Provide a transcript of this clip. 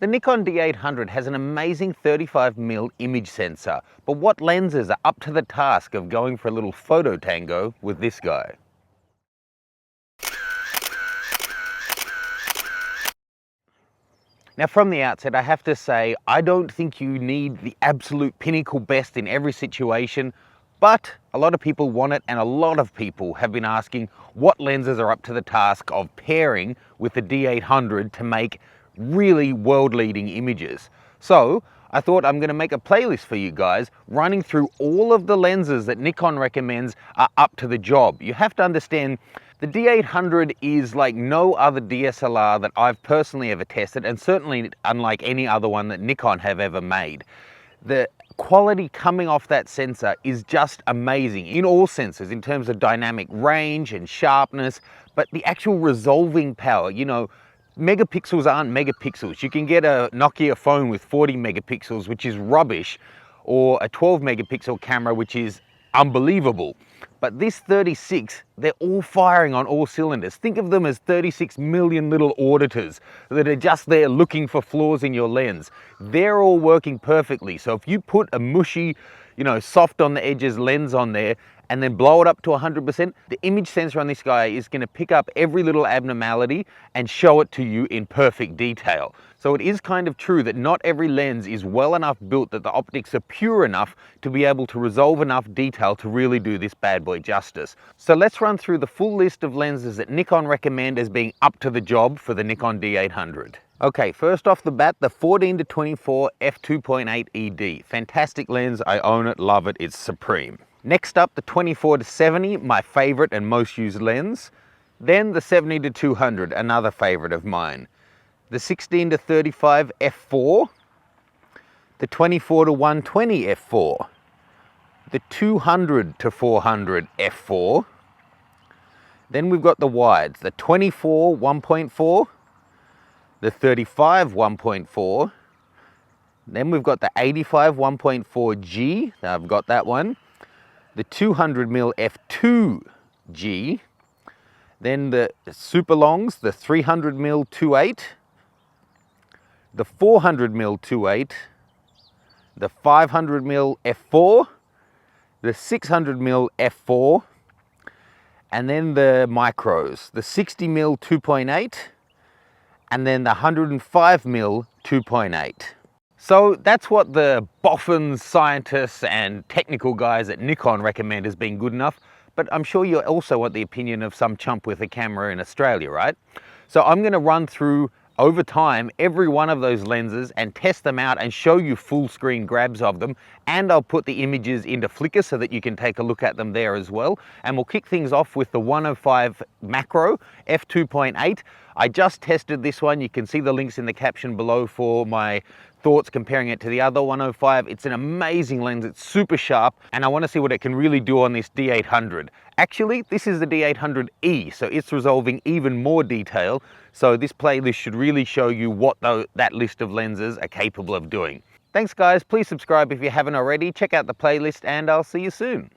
The Nikon D800 has an amazing 35mm image sensor, but what lenses are up to the task of going for a little photo tango with this guy? Now from the outset, I have to say, I don't think you need the absolute pinnacle best in every situation, but a lot of people want it, and a lot of people have been asking what lenses are up to the task of pairing with the D800 to make really world-leading images. So I thought I'm going to make a playlist for you guys running through all of the lenses that Nikon recommends are up to the job. You have to understand the D800 is like no other DSLR that I've personally ever tested, and certainly unlike any other one that Nikon have ever made. The quality coming off that sensor is just amazing in all senses, in terms of dynamic range and sharpness, but the actual resolving power, you know, megapixels aren't megapixels. You can get a Nokia phone with 40 megapixels, which is rubbish, or a 12 megapixel camera, which is unbelievable. But this 36, they're all firing on all cylinders. Think of them as 36 million little auditors that are just there looking for flaws in your lens. They're all working perfectly. So if you put a mushy, you know, soft on the edges lens on there and then blow it up to 100%, the image sensor on this guy is going to pick up every little abnormality and show it to you in perfect detail. So it is kind of true that not every lens is well enough built that the optics are pure enough to be able to resolve enough detail to really do this bad boy justice. So let's run through the full list of lenses that Nikon recommend as being up to the job for the Nikon D800. Okay, first off the bat, the 14-24 f2.8 ED. Fantastic lens, I own it, love it, it's supreme. Next up, the 24-70, my favorite and most used lens. Then the 70-200, another favorite of mine. The 16-35 f4, the 24-120 f4, the 200-400 f4. Then we've got the wides, the 24 1.4, the 35 1.4, then we've got the 85 1.4G, I've got that one, the 200mm f2G, then the super longs, the 300mm 2.8, the 400mm 2.8, the 500mm f4, the 600mm f4, and then the micros, the 60mm 2.8, and then the 105mm 2.8. So that's what the boffins, scientists and technical guys at Nikon recommend as being good enough, but I'm sure you also want the opinion of some chump with a camera in Australia, right? So I'm going to run through over time every one of those lenses and test them out and show you full screen grabs of them, and I'll put the images into Flickr so that you can take a look at them there as well. And we'll kick things off with the 105 macro f2.8. I just tested this one. You can see the links in the caption below for my thoughts comparing it to the other 105. It's an amazing lens, it's super sharp, and I want to see what it can really do on this D800. Actually, this is the D800E, so it's resolving even more detail, so this playlist should really show you what that list of lenses are capable of doing. Thanks guys, please subscribe if you haven't already, check out the playlist, and I'll see you soon.